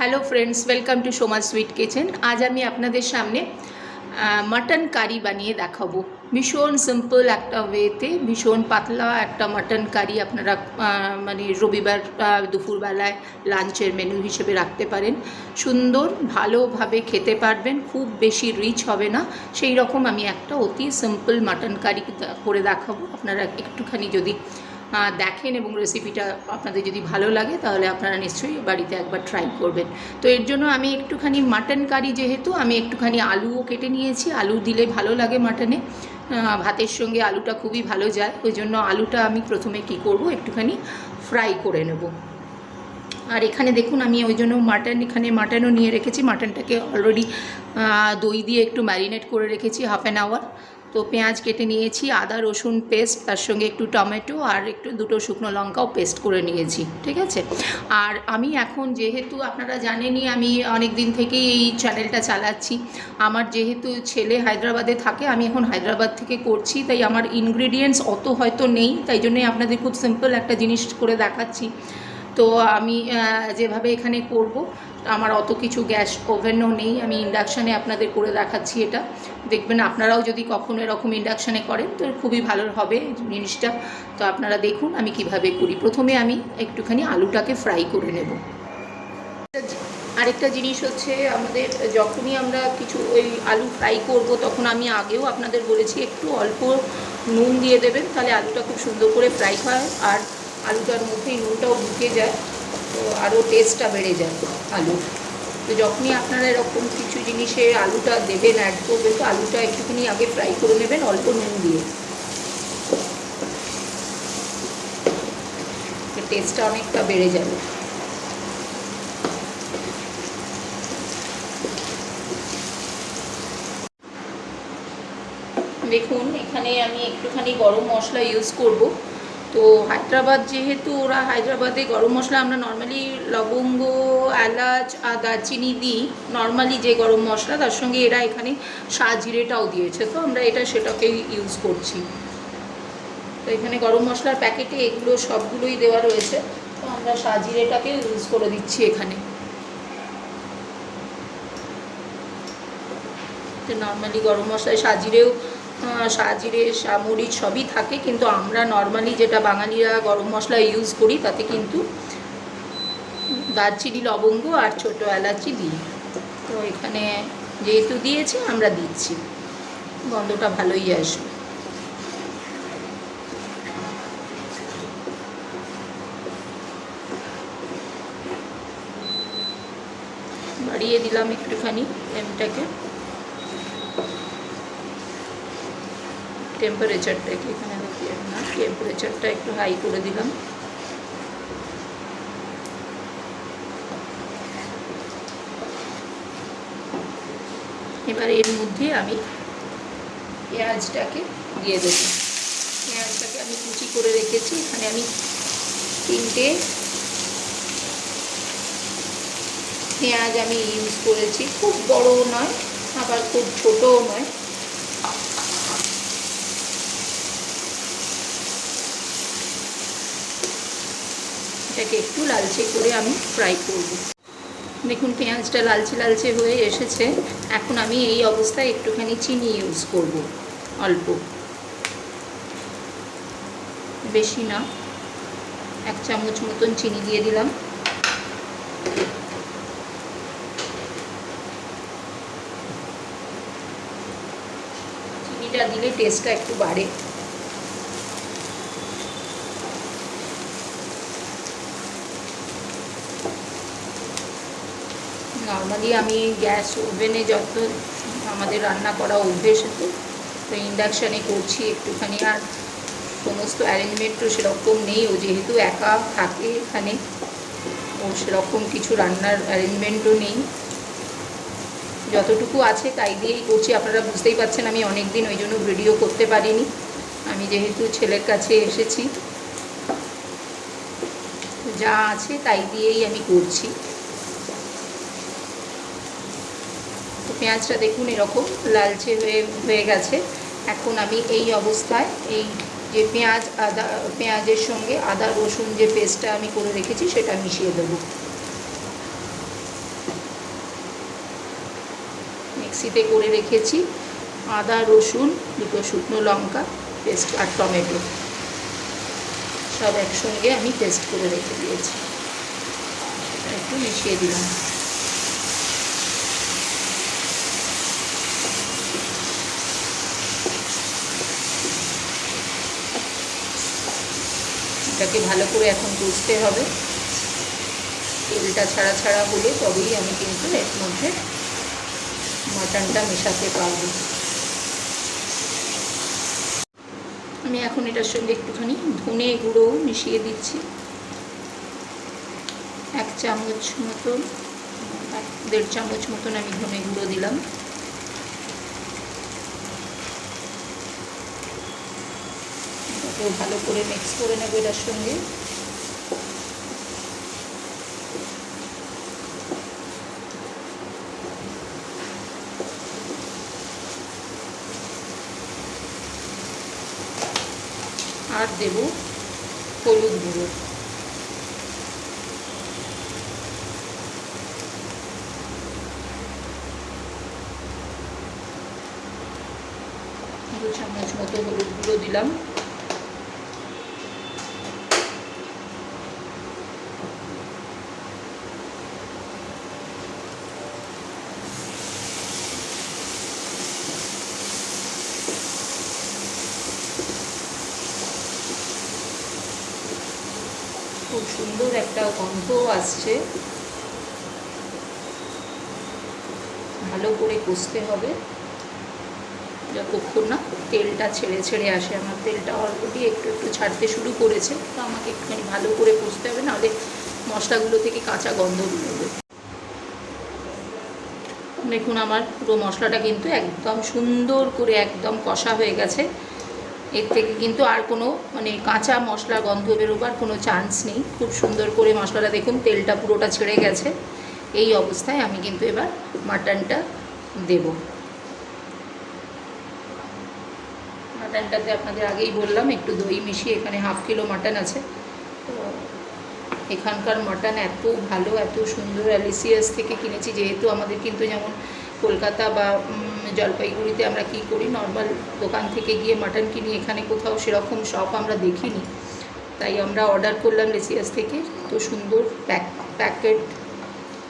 Hello friends, welcome to Soma's sweet kitchen. আজ আমি আপনাদের সামনে মাটন কারি বানিয়ে দেখাবো। ভীষণ সিম্পল একটা ওয়েতে, ভীষণ পাতলা একটা মাটন কারি আপনারা মানে রবিবার দুপুরবেলায় লাঞ্চের মেনু হিসেবে রাখতে পারেন। সুন্দর ভালোভাবে খেতে পারবেন, খুব বেশি রিচ হবে না, সেই রকম আমি একটা অতি সিম্পল মাটন কারি করে দেখাবো। আপনারা একটুখানি যদি দেখেন এবং রেসিপিটা আপনাদের যদি ভালো লাগে তাহলে আপনারা নিশ্চয়ই বাড়িতে একবার ট্রাই করবেন। তো এর জন্য আমি একটুখানি মাটন কারি, যেহেতু আমি একটুখানি আলুও কেটে নিয়েছি। আলু দিলে ভালো লাগে মাটনে, ভাতের সঙ্গে আলুটা খুবই ভালো যায়। ওই জন্য আলুটা আমি প্রথমে কি করব, একটুখানি ফ্রাই করে নেব। আর এখানে দেখুন, আমি ওই জন্য মাটনও নিয়ে রেখেছি। মাটনটাকে অলরেডি দই দিয়ে একটু ম্যারিনেট করে রেখেছি হাফ অ্যান আওয়ার। তো পেঁয়াজ কেটে নিয়েছি, আদা রসুন পেস্ট, তার সঙ্গে একটু টমেটো আর একটু দুটো শুকনো লঙ্কাও পেস্ট করে নিয়েছি, ঠিক আছে। আর আমি এখন, যেহেতু আপনারা জানেনই আমি অনেক দিন থেকেই এই চ্যানেলটা চালাচ্ছি, আমার যেহেতু ছেলে হায়দ্রাবাদে থাকে, আমি এখন হায়দ্রাবাদ থেকে করছি, তাই আমার ইনগ্রেডিয়েন্টস অত হয়তো নেই, তাই জন্যই আপনাদের খুব সিম্পল একটা জিনিস করে দেখাচ্ছি। তো আমি যেভাবে এখানে করব, আমার অত কিছু গ্যাস ওভেনও নেই, আমি ইন্ডাকশানে আপনাদের করে দেখাচ্ছি। এটা দেখবেন আপনারাও যদি কখনো এরকম ইন্ডাকশানে করেন তো খুবই ভালো হবে জিনিসটা। তো আপনারা দেখুন আমি কিভাবে করি। প্রথমে আমি একটুখানি আলুটাকে ফ্রাই করে নেব। আরেকটা জিনিস হচ্ছে, আমাদের যখনই আমরা কিছু ওই আলু ফ্রাই করব, তখন আমি আগেও আপনাদের বলেছি একটু অল্প নুন দিয়ে দেবেন, তাহলে আলুটা খুব সুন্দর করে ফ্রাই হয় আর আলুটার মধ্যেই নুনটাও ঢুকে যায়, তো আরও টেস্টটা বেড়ে যায় আলু। তো যখনই আপনারা এরকম কিছু জিনিসে আলুটা দেবেন, অ্যাড করবেন, তো আলুটা একটুখানি আগে ফ্রাই করে নেবেন অল্প নুন দিয়ে, টেস্টটা অনেকটা বেড়ে যাবে। দেখুন এখানে আমি একটুখানি গরম মশলা ইউজ করব। তো হায়দ্রাবাদ যেহেতু, ওরা হায়দ্রাবাদে গরম মশলা, আমরা নর্মালি লবঙ্গ, এলাচ আর দারচিনি দিই নর্মালি যে গরম মশলা, তার সঙ্গে এরা এখানে সাজিরেটাও দিয়েছে, তো আমরা সেটাকেই ইউজ করছি। তো এখানে গরম মশলার প্যাকেটে এগুলো সবগুলোই দেওয়া রয়েছে, তো আমরা সাজিরেটাকেও ইউজ করে দিচ্ছি এখানে। তো নর্মালি গরম মশলায় সাজিরে, মরিচ সবই থাকে, কিন্তু আমরা নর্মালি যেটা বাঙালিরা গরম মশলা ইউজ করি তাতে কিন্তু দারচিনি, লবঙ্গ আর ছোটো এলাচি দিই। তো এখানে যেহেতু দিয়েছি আমরা দিচ্ছি, গন্ধটা ভালোই আসবে। বাড়িয়ে দিলাম একটুখানি ফ্লেমটাকে, টেম্পারেচারটাকে এখানে দেখিয়ে না, টেম্পারেচারটা একটু হাই করে দিলাম। এবার এর মধ্যে আমি পেঁয়াজটাকে দিয়ে দেব। পেঁয়াজটাকে আমি কুচি করে রেখেছি, এখানে আমি 3টে পেঁয়াজ আমি ইউজ করেছি, খুব বড়ও নয় আবার খুব ছোটও নয়। এটাকে একটু লালচে করে আমি ফ্রাই করব। দেখুন পেঁয়াজটা লালচে লালচে হয়ে এসেছে। এখন আমি এই অবস্থায় একটুখানি চিনি ইউজ করব, অল্প, বেশি না, 1 চামচ মতন চিনি দিয়ে দিলাম। চিনিটা দিলে টেস্টটা একটু বাড়ে। নর্মালি আমি গ্যাস ওভেনে যত আমাদের রান্না করা অভ্যেস, তো ইন্ডাকশানে করছি একটুখানি। আর সমস্ত অ্যারেঞ্জমেন্টও সেরকম নেই, ও যেহেতু একা থাকে এখানে, ও সেরকম কিছু রান্নার অ্যারেঞ্জমেন্টও নেই, যতটুকু আছে তাই দিয়েই করছি। আপনারা বুঝতেই পারছেন আমি অনেক দিন ওই জন্য ভিডিও করতে পারিনি, আমি যেহেতু ছেলের কাছে এসেছি, যা আছে তাই দিয়েই আমি করছি। তো পেঁয়াজটা দেখুন এরকম লালচে হয়ে গেছে। এখন আমি এই অবস্থায় এই যে পেঁয়াজের সঙ্গে আদা রসুন যে পেস্টটা আমি করে রেখেছি সেটা মিশিয়ে দেবো। মিক্সিতে করে রেখেছি, আদা রসুন, দুটো শুকনো লঙ্কা পেস্ট আর টমেটো সব একসঙ্গে আমি পেস্ট করে রেখে দিয়েছি। একটু মিশিয়ে দিলাম। এটাকে ভালো করে এখন কষতে হবে। তেলটা ছাড়া ছাড়া হলে তবেই আমি কিন্তু এর মধ্যে মাটনটা মেশাতে পারবো। আমি এখন এটার সঙ্গে একটুখানি ধনে গুঁড়ো মিশিয়ে দিচ্ছি, 1 চামচ মতন, 1.5 চামচ মতন আমি ধনে গুঁড়ো দিলাম। এটাকেও ভালো করে মিক্স করে নেবো এটার সঙ্গে। আর দেব হলুদ গুঁড়ো, দু চামচ মতো হলুদ গুঁড়ো দিলাম। খুব সুন্দর একটা গন্ধ আসছে। ভালো করে কষতে হবে যতক্ষণ না তেলটা ছেড়ে ছেড়ে আসে। আমার তেলটা অলরেডি একটু একটু ছাড়তে শুরু করেছে, তো আমাকে একটুখানি ভালো করে কষতে হবে, নাহলে মশলাগুলো থেকে কাঁচা গন্ধ বেরোবে। দেখুন আমার পুরো মশলাটা কিন্তু একদম সুন্দর করে একদম কষা হয়ে গেছে। এর থেকে কিন্তু আর কোনো মানে কাঁচা মশলা গন্ধ বেরোবার কোনো চান্স নেই। খুব সুন্দর করে মশলাটা দেখুন তেলটা পুরোটা ছেড়ে গেছে। এই অবস্থায় আমি কিন্তু এবার মাটনটা দেব। মাটনটাতে আপনাদের আগেই বললাম একটু দই মিশিয়ে, এখানে 1/2 কিলো মাটন আছে। তো এখানকার মাটন এত ভালো, এত সুন্দর, অ্যালিসিয়াস থেকে কিনেছি। যেহেতু আমাদের কিন্তু যেমন কলকাতা বা জলপাইগুড়িতে আমরা কি করি, নর্মাল দোকান থেকে গিয়ে মাটন কিনি, এখানে কোথাও সেরকম শপ আমরা দেখিনি, তাই আমরা অর্ডার করলাম লেসিয়াস থেকে। তো সুন্দর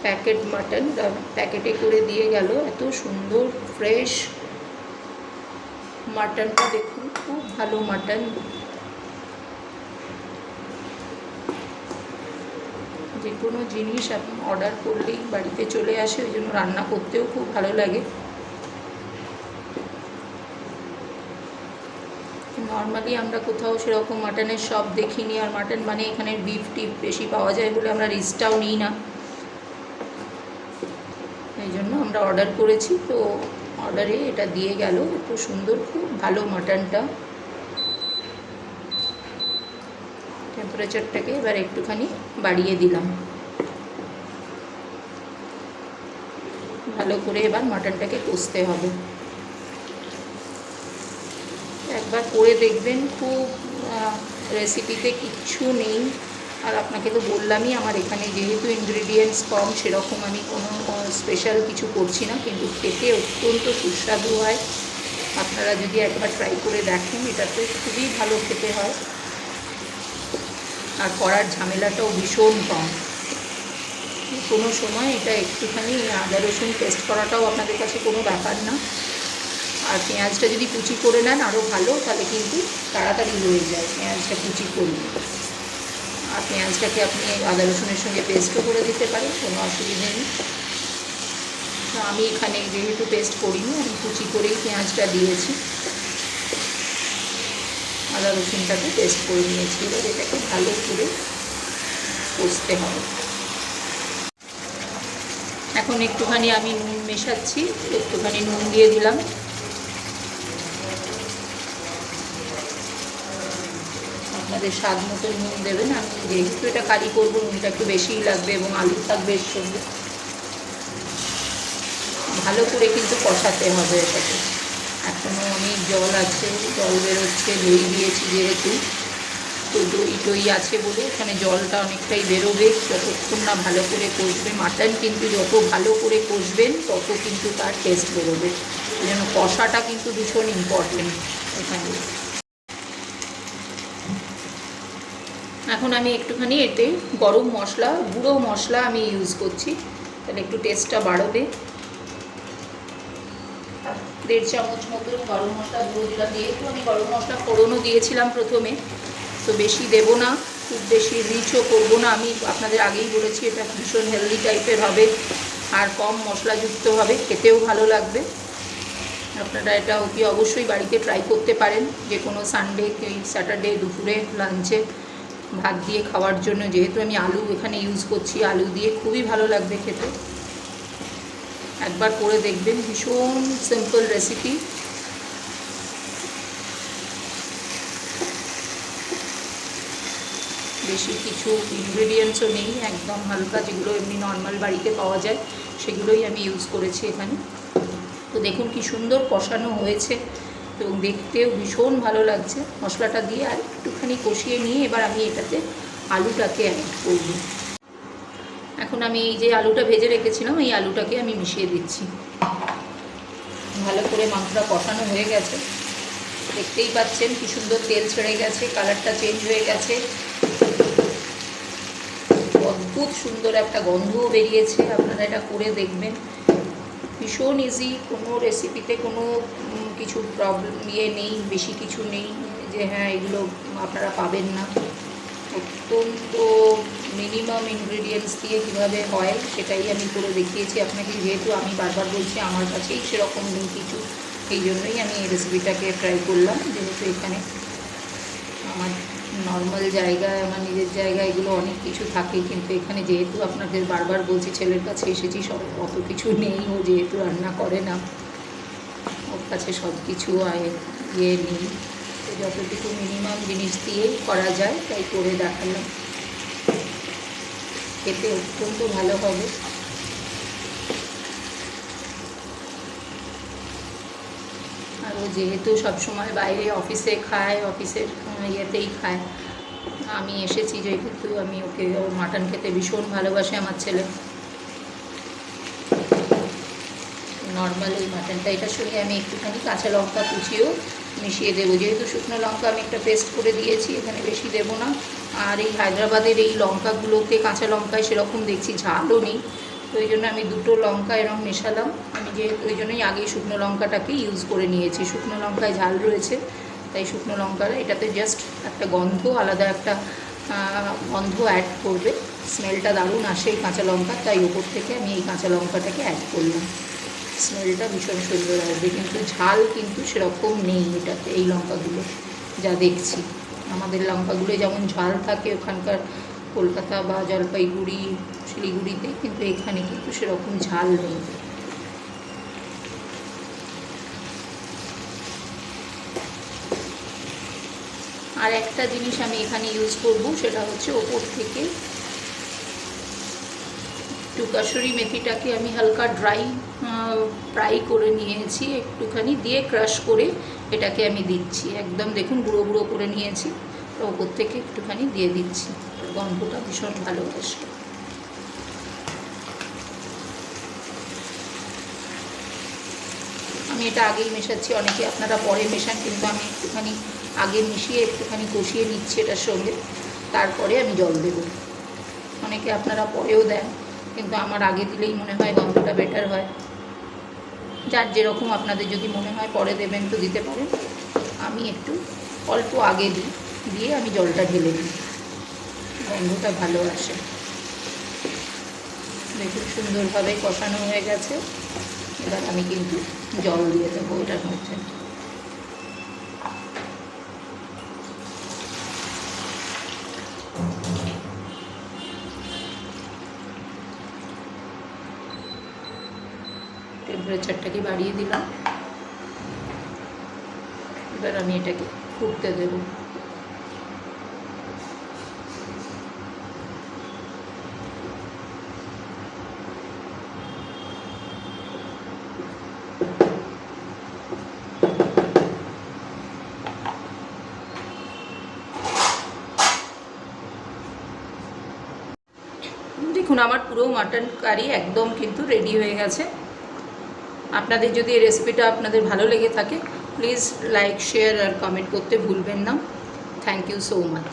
প্যাকেট মাটন প্যাকেটে করে দিয়ে গেল। এত সুন্দর ফ্রেশ মাটনটা দেখুন, খুব ভালো মাটন। যে কোনো জিনিস আপনি অর্ডার করলেই বাড়িতে চলে আসে, ওই জন্য রান্না করতেও খুব ভালো লাগে। নর্মালি আমরা কোথাও সেরকম মাটনের শপ দেখিনি, আর মাটন মানে এখানে বিফ টিপ বেশি পাওয়া যায় বলে আমরা রিস্কটাও নিই না, এই জন্য আমরা অর্ডার করেছি। তো অর্ডারে এটা দিয়ে গেল, এত সুন্দর, খুব ভালো মাটনটা। টেম্পারেচারটাকে এবার একটুখানি বাড়িয়ে দিলাম। ভালো করে এবার মাটনটাকে কষতে হবে। একবার করে দেখবেন, খুব রেসিপিতে কিচ্ছু নেই। আর আপনাকে তো বললামই আমার এখানে যেহেতু ইনগ্রিডিয়েন্টস কম, সেরকম আমি কোনো স্পেশাল কিছু করছি না, কিন্তু খেতে অত্যন্ত সুস্বাদু হয়। আপনারা যদি একবার ট্রাই করে দেখেন, এটাতে খুবই ভালো খেতে হয়, আর করার ঝামেলাটাও ভীষণ কম। কোনো সময় এটা একটুখানি আদা রসুন পেস্ট করাটাও আপনাদের কাছে কোনো ব্যাপার না। আর পেঁয়াজটা যদি কুচি করে নেন আরও ভালো, তাহলে কিন্তু তাড়াতাড়ি হয়ে যায় পেঁয়াজটা কুচি করলে। আর পেঁয়াজটাকে আপনি আদা রসুনের সঙ্গে পেস্টও করে দিতে পারেন, কোনো অসুবিধে নেই। তো আমি এখানে যেহেতু পেস্ট করিনি, আমি কুচি করেই পেঁয়াজটা দিয়েছি, আদা রসুনটাকে পেস্ট করে নিয়েছি। এবার এটাকে ভালো করে কষতে হবে। এখন একটুখানি আমি নুন মেশাচ্ছি, একটুখানি নুন দিয়ে দিলাম। আপনাদের স্বাদ মতো নুন দেবেন। আমি যেহেতু এটা কারি করবো, নুনটা একটু বেশিই লাগবে এবং আলু থাকবে এর সঙ্গে। ভালো করে কিন্তু কষাতে হবে এটাকে। এখনও অনেক জল আছে, জল বেরোচ্ছে, দই দিয়েছি যেহেতু, তো দই টই আছে বলে এখানে জলটা অনেকটাই বেরোবে যতক্ষণ না ভালো করে কষবে। মাটন কিন্তু যত ভালো করে কষবেন তত কিন্তু তার টেস্ট বেরোবে, এই জন্য কষাটা কিন্তু ভীষণ ইম্পর্টেন্ট এখানে। এখন আমি একটুখানি এতে গরম মশলা, গুঁড়ো মশলা আমি ইউজ করছি, তাহলে একটু টেস্টটা বাড়বে। 1.5 চামচ মতো গরম মশলা গুঁড়ো দিলাম, যেহেতু আমি গরম মশলা ফোড়নও দিয়েছিলাম প্রথমে, তো বেশি দেবো না, খুব বেশি রিচও করবো না। আমি আপনাদের আগেই বলেছি এটা ভীষণ হেলদি টাইপের হবে আর কম মশলাযুক্ত হবে, খেতেও ভালো লাগবে। আপনারা এটা অতি অবশ্যই বাড়িতে ট্রাই করতে পারেন, যে কোনো সানডে স্যাটারডে দুপুরে লাঞ্চে ভাত দিয়ে খাওয়ার জন্য। যেহেতু আমি আলু এখানে ইউজ করছি, আলু দিয়ে খুবই ভালো লাগবে খেতে। একবার করে দেখবেন, ভীষণ সিম্পল রেসিপি। বেশি কিছু ইনগ্রেডিয়েন্টসও নেই, একদম হালকা যেগুলো এমনি নর্মাল বাড়িতে পাওয়া যায় সেগুলোই আমি ইউজ করেছি এখানে। তো দেখুন কি সুন্দর কষানো হয়েছে এবং দেখতেও ভীষণ ভালো লাগছে। মশলাটা দিয়ে আর একটুখানি কষিয়ে নিয়ে এবার আমি এটাতে আলুটাকে অ্যাড করব। এখন আমি এই যে আলুটা ভেজে রেখেছিলাম এই আলুটাকে আমি মিশিয়ে দিচ্ছি। ভালো করে মাংসটা কষানো হয়ে গেছে, দেখতেই পাচ্ছেন কি সুন্দর তেল ছেড়ে গেছে, কালারটা চেঞ্জ হয়ে গেছে, অদ্ভুত সুন্দর একটা গন্ধও বেরিয়েছে। আপনারা এটা করে দেখবেন, ভীষণ ইজি। কোনো রেসিপিতে কোনো কিছু প্রবলেম নেই, বেশি কিছু নেই যে হ্যাঁ এগুলো আপনারা পাবেন না। অত্যন্ত মিনিমাম ইনগ্রিডিয়েন্টস দিয়ে কীভাবে হয় সেটাই আমি করে দেখিয়েছি আপনাকে। যেহেতু আমি বারবার বলছি আমার কাছেই সেরকম নেই কিছু, এই জন্যই আমি এই রেসিপিটাকে ট্রাই করলাম। যেহেতু এখানে আমার নর্মাল জায়গায়, আমার নিজের জায়গায় এগুলো অনেক কিছু থাকে, কিন্তু এখানে যেহেতু আপনাকে বারবার বলছি ছেলের কাছে এসেছি, সব অত কিছু নেই, ও যেহেতু রান্না করে না, ওর কাছে সব কিছু ইয়ে নেই, তো যতটুকু মিনিমাম জিনিস দিয়েই করা যায় তাই করে দেখালাম। খেতে অত্যন্ত ভালো হবে। আর ও যেহেতু সবসময় বাইরে অফিসে খায়, অফিসের ইয়েতেই খায়, আমি এসেছি যেহেতু আমি ওকে, ওর মাটন খেতে ভীষণ ভালোবাসে আমার ছেলে। নর্মাল এই মাটনটা, এটার সঙ্গে আমি একটুখানি কাঁচা লঙ্কা কুচিও মিশিয়ে দেবো। যেহেতু শুকনো লঙ্কা আমি একটা পেস্ট করে দিয়েছি, এখানে বেশি দেবো না। আর এই হায়দ্রাবাদের এই লঙ্কাগুলোতে, কাঁচা লঙ্কায় সেরকম দেখছি ঝালও নেই, তো ওই জন্য আমি 2টো লঙ্কা এরকম মেশালাম। আমি যেহেতু ওই জন্যই আগেই শুকনো লঙ্কাটাকে ইউজ করে নিয়েছি, শুকনো লঙ্কায় ঝাল রয়েছে তাই শুকনো লঙ্কাটা এটাতে জাস্ট একটা গন্ধ, আলাদা একটা গন্ধ অ্যাড করবে, স্মেলটা দারুণ আসে এই কাঁচা লঙ্কা, তাই ওপর থেকে আমি এই কাঁচা লঙ্কাটাকে অ্যাড করলাম। স্মেলটা ভীষণ সুন্দর আসবে, কিন্তু ঝাল কিন্তু সেরকম নেই এটাতে, এই লঙ্কাগুলো যা দেখছি। আমাদের লঙ্কাগুলো যেমন ঝাল থাকে ওখানকার কলকাতা বা জলপাইগুড়ি, শিলিগুড়িতে, কিন্তু এখানে কিন্তু সেরকম ঝাল নেই। আর একটা জিনিস আমি এখানে ইউজ করব, সেটা হচ্ছে ওপর থেকে একটু কাসুরি মেথিটাকে আমি হালকা ফ্রাই করে নিয়েছি একটুখানি, দিয়ে ক্রাশ করে এটাকে আমি দিচ্ছি। একদম দেখুন গুঁড়ো গুঁড়ো করে নিয়েছি, তো ওপর থেকে একটুখানি দিয়ে দিচ্ছি, গন্ধটা ভীষণ ভালো আসে। আমি এটা আগেই মেশাচ্ছি, অনেকে আপনারা পরে মেশান, কিন্তু আমি একটুখানি আগে মিশিয়ে একটুখানি কষিয়ে নিচ্ছি এটার সঙ্গে, তারপরে আমি জল দেব। অনেকে আপনারা পরেও দেন, কিন্তু আমার আগে দিলেই মনে হয় গন্ধটা বেটার হয়। যার যেরকম, আপনাদের যদি মনে হয় পরে দেবেন তো দিতে পারেন, আমি একটু অল্প আগে দিই, দিয়ে আমি জলটা ঢেলে দিই, গন্ধটা ভালো আসে। দেখুন সুন্দরভাবে কষানো হয়ে গেছে, এবার আমি কিন্তু জল দিয়ে দেবো এটার মধ্যে। টেম্পারেচারটাকে বাড়িয়ে দিলাম, এবার আমি এটাকে ফুটতে দেবো। দেখুন আমার পুরো মাটন কারি একদম কিন্তু রেডি হয়ে গেছে। আপনাদের যদি এই রেসিপিটা আপনাদের ভালো লেগে থাকে প্লিজ লাইক শেয়ার আর কমেন্ট করতে ভুলবেন না। Thank you so much.